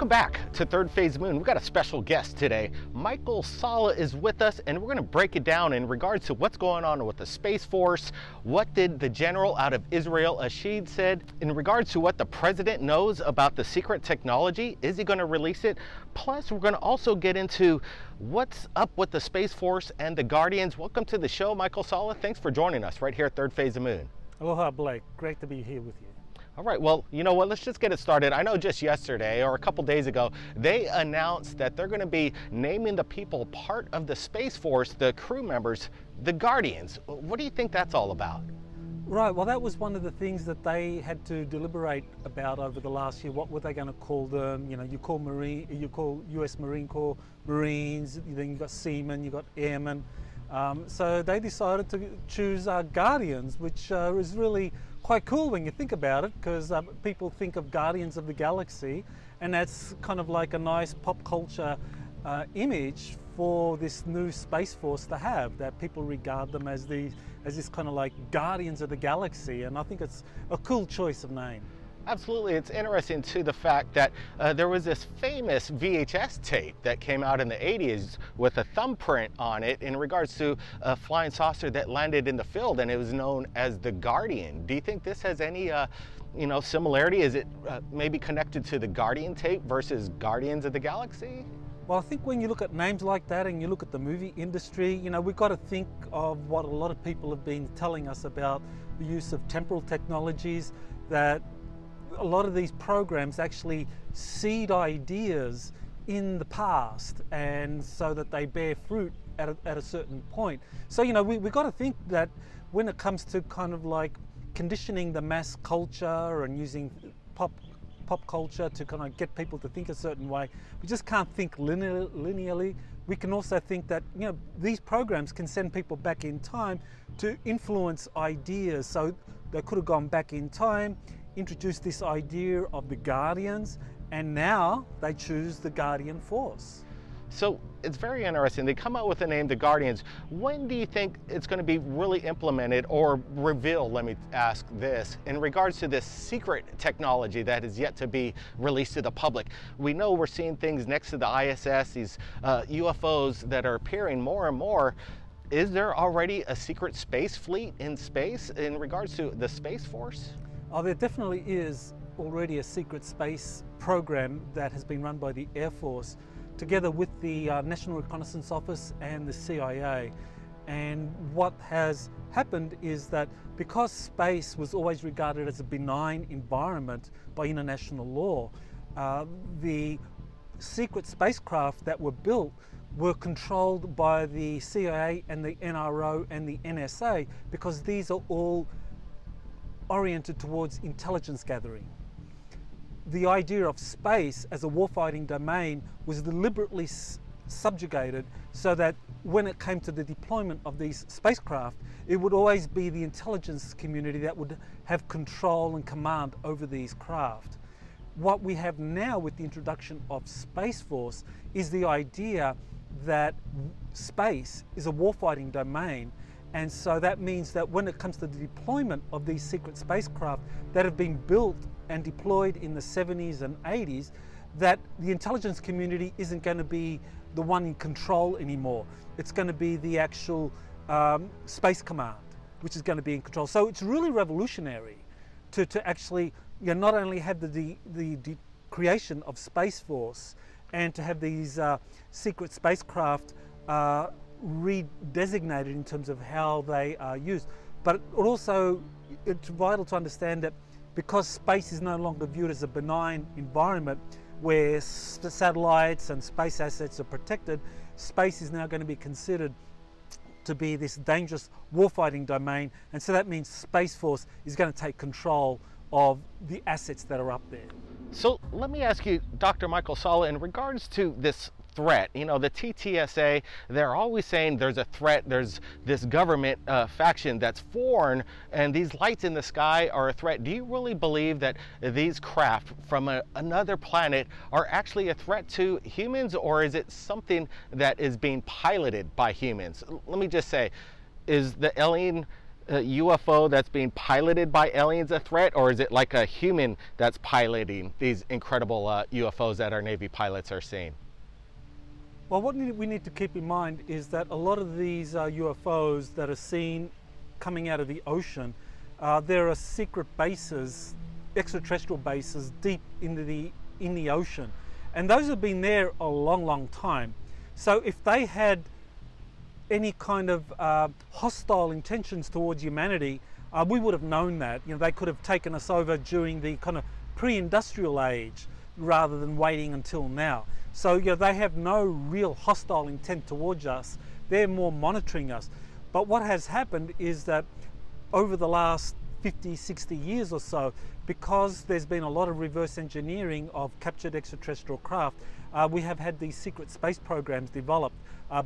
Welcome back to Third Phase Moon. We've got a special guest today. Michael Salla is with us, and we're going to break it down in regards to what's going on with the Space Force. What did the general out of Israel, Ashid, said in regards to what the president knows about the secret technology? Is he going to release it? Plus, we're going to also get into what's up with the Space Force and the Guardians. Welcome to the show, Michael Salla. Thanks for joining us right here at Third Phase of Moon. Aloha, Blake. Great to be here with you. All right, well, you know what, let's just get it started. I know just yesterday or a couple days ago, they announced that they're going to be naming the people part of the Space Force, the crew members, the Guardians. What do you think that's all about? Right, well, that was one of the things that they had to deliberate about over the last year. What were they going to call them? You know, you call US Marine Corps Marines, then you've got seamen, you've got airmen. So they decided to choose Guardians, which is really quite cool when you think about it, because people think of Guardians of the Galaxy, and that's kind of like a nice pop culture image for this new Space Force to have, that people regard them as this kind of like Guardians of the Galaxy, and I think it's a cool choice of name. Absolutely. It's interesting too, the fact that there was this famous VHS tape that came out in the 80s with a thumbprint on it in regards to a flying saucer that landed in the field, and it was known as the Guardian. Do you think this has any similarity? Is it maybe connected to the Guardian tape versus Guardians of the Galaxy? Well, I think when you look at names like that and you look at the movie industry, you know, we've got to think of what a lot of people have been telling us about the use of temporal technologies, that a lot of these programs actually seed ideas in the past, and so that they bear fruit at a certain point. So, you know, we've got to think that when it comes to kind of like conditioning the mass culture and using pop culture to kind of get people to think a certain way, we just can't think linearly. We can also think that, you know, these programs can send people back in time to influence ideas. So they could have gone back in time, introduced this idea of the Guardians, and now they choose the Guardian Force. So it's very interesting. They come out with the name the Guardians. When do you think it's going to be really implemented or revealed, let me ask this, in regards to this secret technology that is yet to be released to the public? We know we're seeing things next to the ISS, these UFOs that are appearing more and more. Is there already a secret space fleet in space in regards to the Space Force? Oh, there definitely is already a secret space program that has been run by the Air Force together with the National Reconnaissance Office and the CIA. And what has happened is that because space was always regarded as a benign environment by international law, the secret spacecraft that were built were controlled by the CIA and the NRO and the NSA, because these are all oriented towards intelligence gathering. The idea of space as a warfighting domain was deliberately subjugated so that when it came to the deployment of these spacecraft, it would always be the intelligence community that would have control and command over these craft. What we have now with the introduction of Space Force is the idea that space is a warfighting domain. And so that means that when it comes to the deployment of these secret spacecraft that have been built and deployed in the 70s and 80s, that the intelligence community isn't going to be the one in control anymore. It's going to be the actual Space Command, which is going to be in control. So it's really revolutionary to actually, you know, not only have the creation of Space Force and to have these secret spacecraft redesignated in terms of how they are used, but also it's vital to understand that because space is no longer viewed as a benign environment where satellites and space assets are protected, space is now going to be considered to be this dangerous warfighting domain, and so that means Space Force is going to take control of the assets that are up there. So let me ask you, Dr. Michael Salla, in regards to this threat, you know, the TTSA, they're always saying there's a threat, there's this government faction that's foreign, and these lights in the sky are a threat. Do you really believe that these craft from another planet are actually a threat to humans, or is it something that is being piloted by humans? Let me just say, is the alien UFO that's being piloted by aliens a threat, or is it like a human that's piloting these incredible UFOs that our Navy pilots are seeing? Well, what we need to keep in mind is that a lot of these UFOs that are seen coming out of the ocean, there are secret bases, extraterrestrial bases deep in the ocean, and those have been there a long time. So if they had any kind of hostile intentions towards humanity, we would have known that. You know, they could have taken us over during the kind of pre-industrial age rather than waiting until now. So you know, they have no real hostile intent towards us. They're more monitoring us. But what has happened is that over the last 50, 60 years or so, because there's been a lot of reverse engineering of captured extraterrestrial craft, we have had these secret space programs developed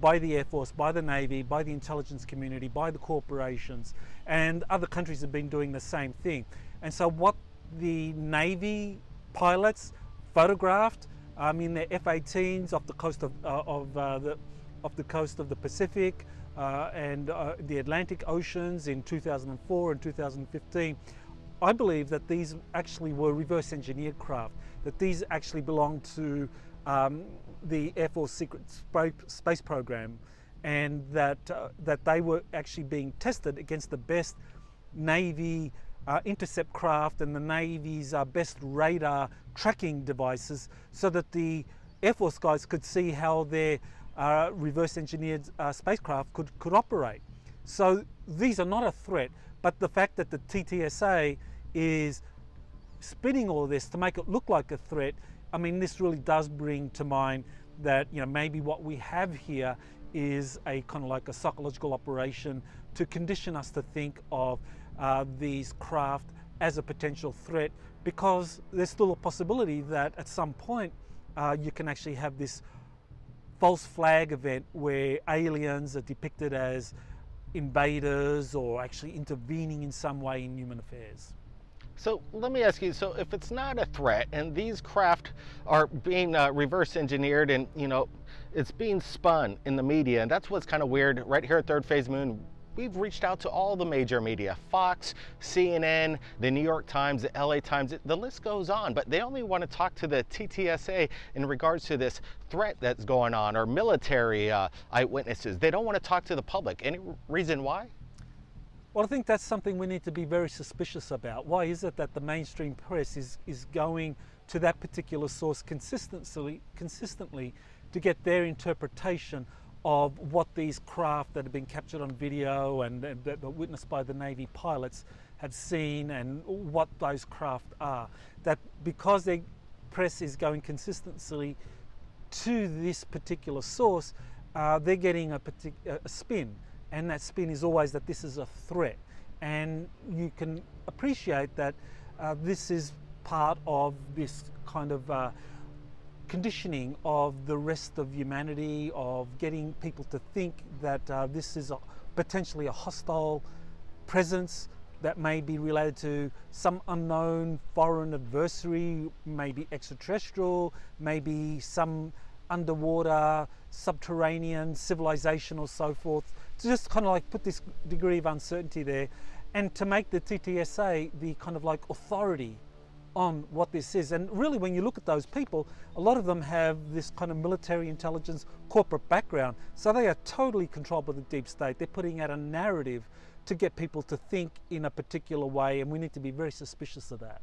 by the Air Force, by the Navy, by the intelligence community, by the corporations, and other countries have been doing the same thing. And so what the Navy pilots photographed in their F-18s off the coast of the Pacific and the Atlantic Oceans in 2004 and 2015, I believe that these actually were reverse engineered craft, that these actually belonged to the Air Force Secret Space Program, and that they were actually being tested against the best Navy intercept craft and the Navy's best radar tracking devices, so that the Air Force guys could see how their reverse engineered spacecraft could operate. So these are not a threat, but the fact that the TTSA is spinning all of this to make it look like a threat, I mean, this really does bring to mind that, you know, maybe what we have here is a kind of like a psychological operation to condition us to think of these craft as a potential threat, because there's still a possibility that at some point you can actually have this false flag event where aliens are depicted as invaders or actually intervening in some way in human affairs. So let me ask you, so if it's not a threat and these craft are being reverse engineered and, you know, it's being spun in the media, and that's what's kind of weird right here at Third Phase Moon, we've reached out to all the major media, Fox, CNN, the New York Times, the LA Times, the list goes on, but they only want to talk to the TTSA in regards to this threat that's going on, or military eyewitnesses. They don't want to talk to the public. Any reason why? Well, I think that's something we need to be very suspicious about. Why is it that the mainstream press is going to that particular source consistently to get their interpretation of what these craft that have been captured on video and that were witnessed by the Navy pilots have seen, and what those craft are? That because the press is going consistently to this particular source, they're getting a spin. And that spin is always that this is a threat. And you can appreciate that this is part of this kind of conditioning of the rest of humanity, of getting people to think that this is potentially a hostile presence that may be related to some unknown foreign adversary, maybe extraterrestrial, maybe some underwater, subterranean civilization or so forth, to just kind of like put this degree of uncertainty there, and to make the TTSA the kind of like authority on what this is. And really, when you look at those people, a lot of them have this kind of military intelligence corporate background, so they are totally controlled by the deep state. They're putting out a narrative to get people to think in a particular way, and we need to be very suspicious of that.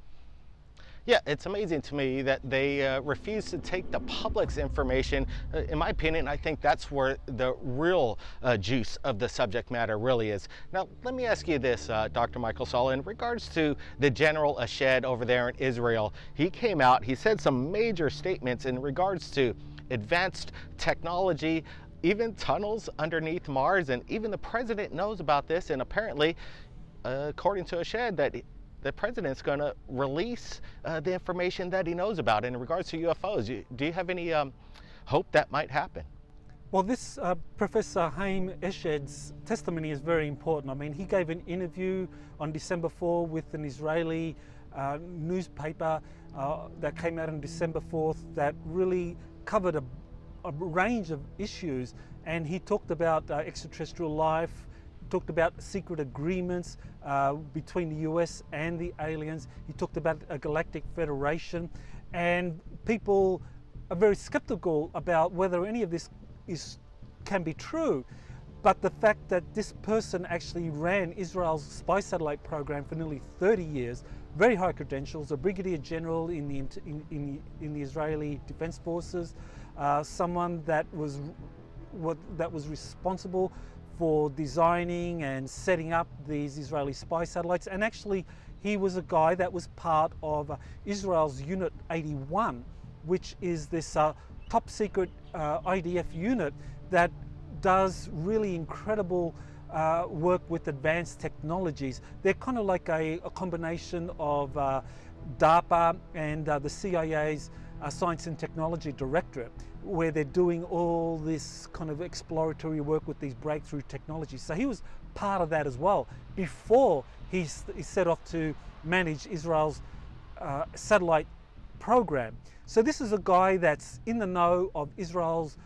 Yeah, it's amazing to me that they refuse to take the public's information. In my opinion, I think that's where the real juice of the subject matter really is. Now, let me ask you this, Dr. Michael Salla, in regards to the General Ashed over there in Israel. He came out, he said some major statements in regards to advanced technology, even tunnels underneath Mars, and even the president knows about this, and apparently, according to Ashed, that the president's going to release the information that he knows about in regards to UFOs. Do you have any hope that might happen? Well, this Professor Haim Eshed's testimony is very important. I mean, he gave an interview on December 4 with an Israeli newspaper that came out on December 4th that really covered a range of issues, and he talked about extraterrestrial life, talked about secret agreements between the US and the aliens. He talked about a Galactic Federation, and people are very skeptical about whether any of this can be true. But the fact that this person actually ran Israel's spy satellite program for nearly 30 years, very high credentials, a brigadier general in the Israeli Defense Forces, someone that was responsible for designing and setting up these Israeli spy satellites. And actually, he was a guy that was part of Israel's Unit 81, which is this top secret IDF unit that does really incredible work with advanced technologies. They're kind of like a combination of DARPA and the CIA's Science and Technology Directorate, where they're doing all this kind of exploratory work with these breakthrough technologies. So he was part of that as well before he set off to manage Israel's satellite program. So this is a guy that's in the know of Israel's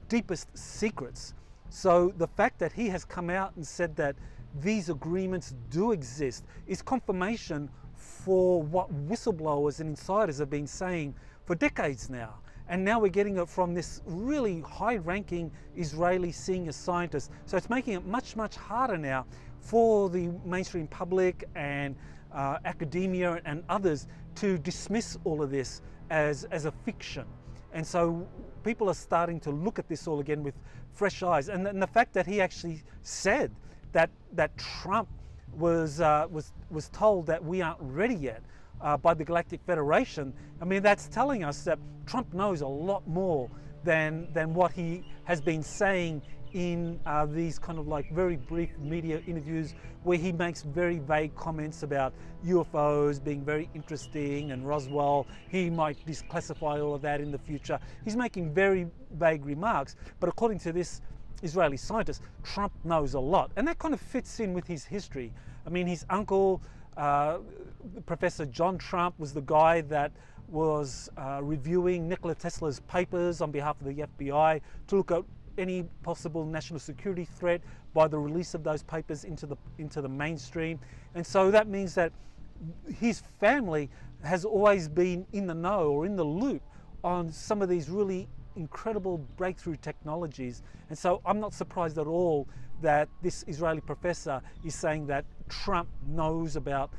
deepest secrets. So the fact that he has come out and said that these agreements do exist is confirmation for what whistleblowers and insiders have been saying for decades now. And now we're getting it from this really high-ranking Israeli senior scientist. So it's making it much, much harder now for the mainstream public and academia and others to dismiss all of this as a fiction. And so people are starting to look at this all again with fresh eyes. And the fact that he actually said that Trump was told that we aren't ready yet by the Galactic Federation, I mean, that's telling us that Trump knows a lot more than what he has been saying in these kind of like very brief media interviews where he makes very vague comments about UFOs being very interesting and Roswell. He might declassify all of that in the future. He's making very vague remarks, but according to this Israeli scientist, Trump knows a lot, and that kind of fits in with his history. I mean, his uncle, Professor John Trump, was the guy that was reviewing Nikola Tesla's papers on behalf of the FBI to look at any possible national security threat by the release of those papers into the mainstream. And so that means that his family has always been in the know or in the loop on some of these really incredible breakthrough technologies. And so I'm not surprised at all that this Israeli professor is saying that Trump knows about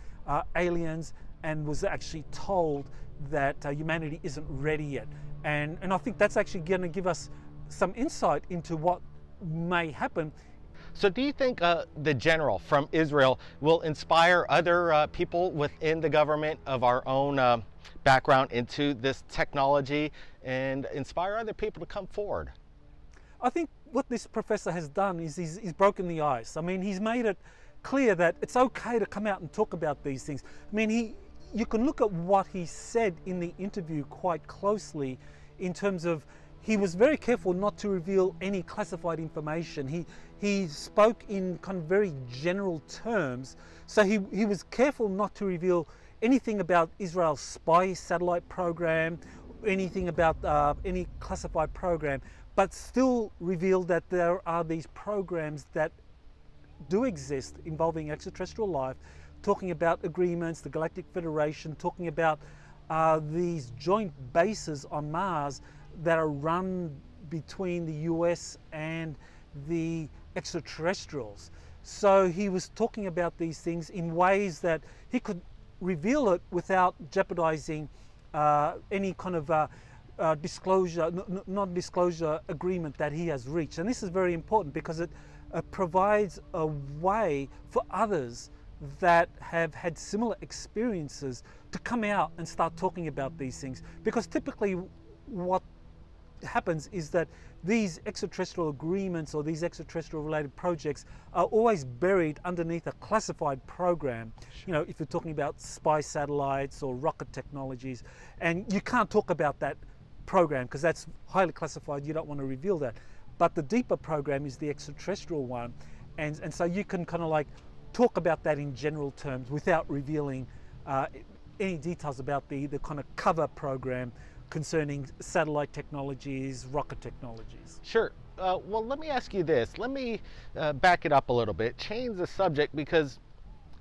aliens and was actually told that humanity isn't ready yet. And I think that's actually going to give us some insight into what may happen. So do you think the general from Israel will inspire other people within the government of our own background into this technology and inspire other people to come forward? I think what this professor has done is he's broken the ice. I mean, he's made it clear that it's okay to come out and talk about these things. I mean, you can look at what he said in the interview quite closely in terms of he was very careful not to reveal any classified information. He spoke in kind of very general terms. So he was careful not to reveal anything about Israel's spy satellite program, anything about any classified program, but still revealed that there are these programs that do exist involving extraterrestrial life, talking about agreements, the Galactic Federation, talking about these joint bases on Mars that are run between the US and the extraterrestrials. So he was talking about these things in ways that he could reveal it without jeopardizing any kind of disclosure, non-disclosure agreement that he has reached. And this is very important because it provides a way for others that have had similar experiences to come out and start talking about these things. Because typically what happens is that these extraterrestrial agreements or these extraterrestrial related projects are always buried underneath a classified program. You know, if you're talking about spy satellites or rocket technologies, and you can't talk about that program because that's highly classified, you don't want to reveal that. But the deeper program is the extraterrestrial one, and so you can kind of like talk about that in general terms without revealing any details about the kind of cover program concerning satellite technologies, rocket technologies. Sure. Well, let me ask you this. Let me back it up a little bit, change the subject, because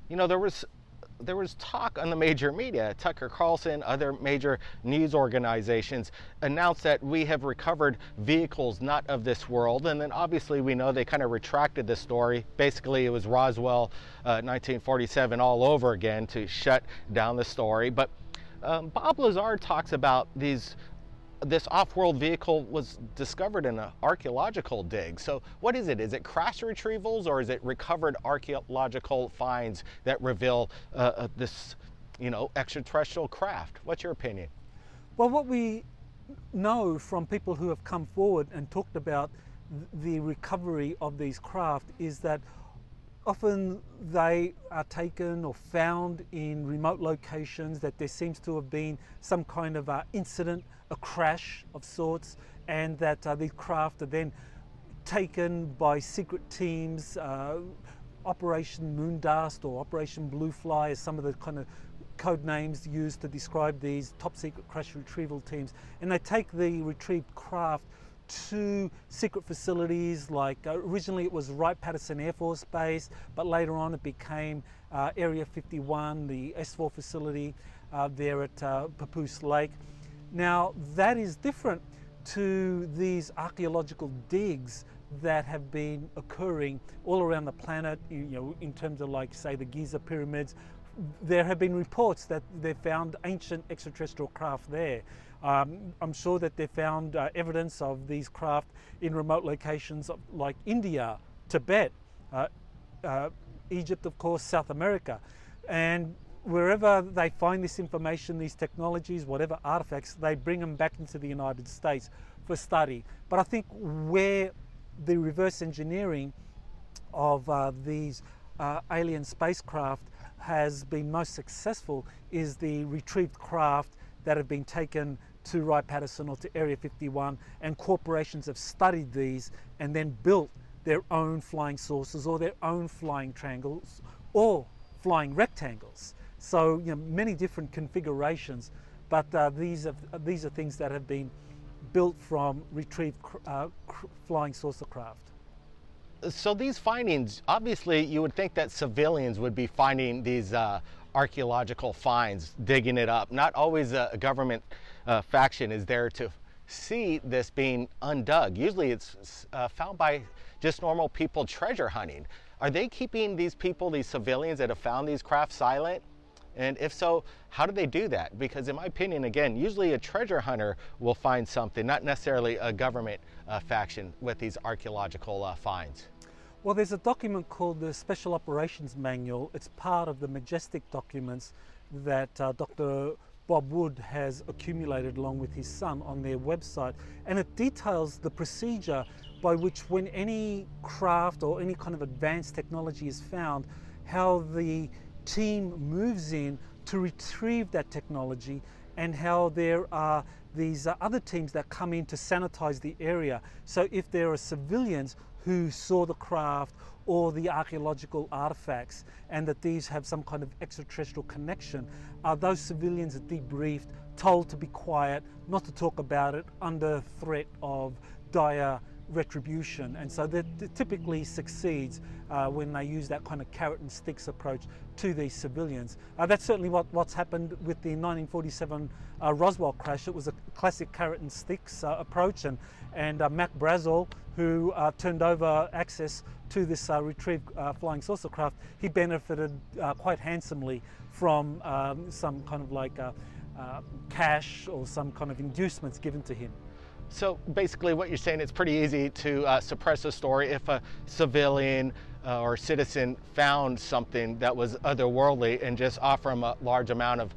there was talk on the major media. Tucker Carlson, other major news organizations announced that we have recovered vehicles not of this world, and then obviously we know they kind of retracted the story. Basically, it was Roswell 1947 all over again to shut down the story. But Bob Lazar talks about this off-world vehicle was discovered in an archaeological dig. So what is it? Is it crash retrievals, or is it recovered archaeological finds that reveal this, extraterrestrial craft? What's your opinion? Well, what we know from people who have come forward and talked about the recovery of these craft is that often they are taken or found in remote locations, that there seems to have been some kind of incident, a crash of sorts, and that these craft are then taken by secret teams, Operation Moondust or Operation Bluefly is some of the kind of code names used to describe these top secret crash retrieval teams, and they take the retrieved craft to secret facilities like originally it was Wright-Patterson Air Force Base, but later on it became Area 51, the S4 facility there at Papoose Lake. Now that is different to these archaeological digs that have been occurring all around the planet, in terms of, like, say, the Giza pyramids. There have been reports that they found ancient extraterrestrial craft there. I'm sure that they found evidence of these craft in remote locations like India, Tibet, Egypt, of course, South America. And wherever they find this information, these technologies, whatever artifacts, they bring them back into the United States for study. But I think where the reverse engineering of these alien spacecraft has been most successful is the retrieved craft that have been taken to Wright-Patterson or to Area 51, and corporations have studied these and then built their own flying saucers or their own flying triangles or flying rectangles. So many different configurations, but these are things that have been built from retrieved flying saucer craft. So these findings, obviously you would think that civilians would be finding these archaeological finds, digging it up. Not always a government faction is there to see this being undug. Usually it's found by just normal people treasure hunting. Are they keeping these people, these civilians that have found these craft, silent? And if so, how do they do that? Because in my opinion, again, usually a treasure hunter will find something, not necessarily a government faction with these archaeological finds. Well, there's a document called the Special Operations Manual. It's part of the majestic documents that Dr. Bob Wood has accumulated along with his son on their website. And it details the procedure by which, when any craft or any kind of advanced technology is found, how the team moves in to retrieve that technology, and how there are these other teams that come in to sanitize the area. So if there are civilians who saw the craft or the archaeological artifacts, and that these have some kind of extraterrestrial connection, those civilians are debriefed, told to be quiet, not to talk about it under threat of dire retribution. And so that typically succeeds when they use that kind of carrot and sticks approach to these civilians. That's certainly what's happened with the 1947 Roswell crash. It was a classic carrot and sticks approach, and Mac Brazel, who turned over access to this retrieved flying saucer craft, he benefited quite handsomely from some kind of like cash or some kind of inducements given to him. So basically what you're saying, it's pretty easy to suppress a story if a civilian or citizen found something that was otherworldly, and just offer them a large amount of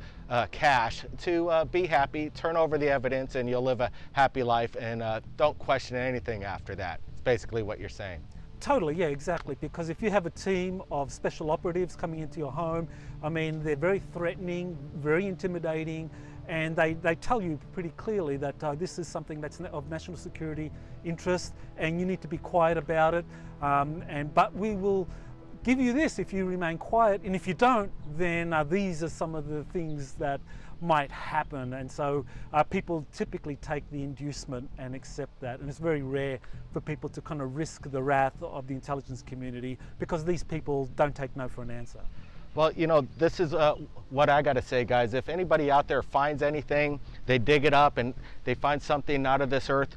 cash to be happy, turn over the evidence, and you'll live a happy life, and don't question anything after that. It's basically what you're saying. Totally, yeah, exactly. Because if you have a team of special operatives coming into your home, I mean, they're very threatening, very intimidating, and they tell you pretty clearly that this is something that's of national security interest, and you need to be quiet about it. But we will give you this if you remain quiet, and if you don't, then these are some of the things that might happen. And so people typically take the inducement and accept that, and it's very rare for people to kind of risk the wrath of the intelligence community, because these people don't take no for an answer. Well, you know, this is what I got to say, guys. If anybody out there finds anything, they dig it up and they find something out of this earth,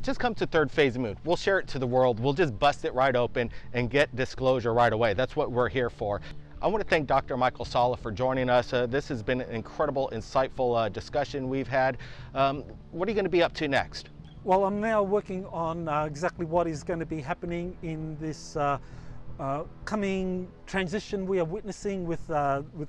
just come to Third Phase Moon. We'll share it to the world. We'll just bust it right open and get disclosure right away. That's what we're here for. I want to thank Dr. Michael Salla for joining us. This has been an incredible, insightful discussion we've had. What are you going to be up to next? Well, I'm now working on exactly what is going to be happening in this coming transition we are witnessing with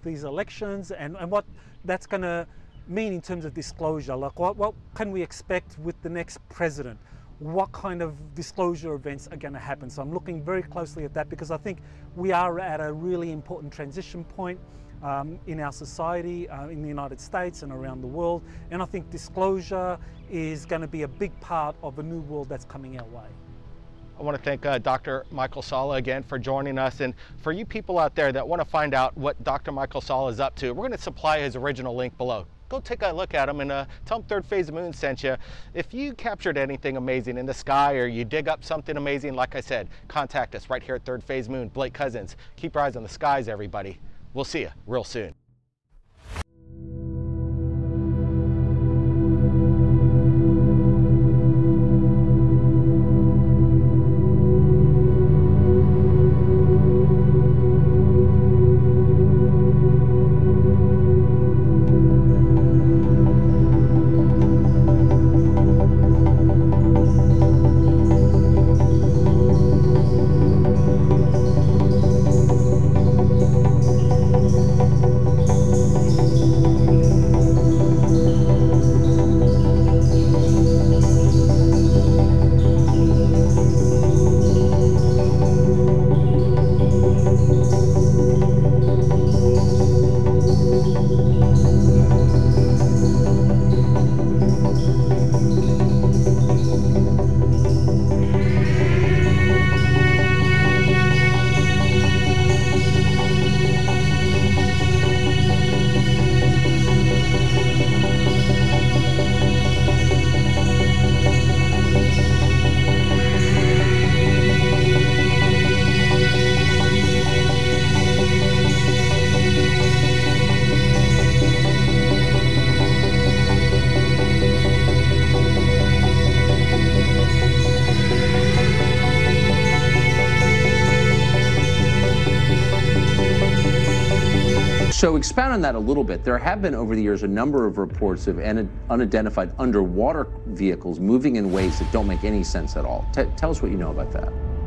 these elections, and what that's going to mean in terms of disclosure. Like what can we expect with the next president? What kind of disclosure events are going to happen? So I'm looking very closely at that, because I think we are at a really important transition point in our society, in the United States and around the world. And I think disclosure is going to be a big part of a new world that's coming our way. I want to thank Dr. Michael Salla again for joining us. And for you people out there that want to find out what Dr. Michael Salla is up to, we're going to supply his original link below. Go take a look at him and tell him Third Phase of Moon sent you. If you captured anything amazing in the sky, or you dig up something amazing, like I said, contact us right here at Third Phase Moon. Blake Cousins. Keep your eyes on the skies, everybody. We'll see you real soon. So expound on that a little bit. There have been over the years a number of reports of unidentified underwater vehicles moving in ways that don't make any sense at all. Tell us what you know about that.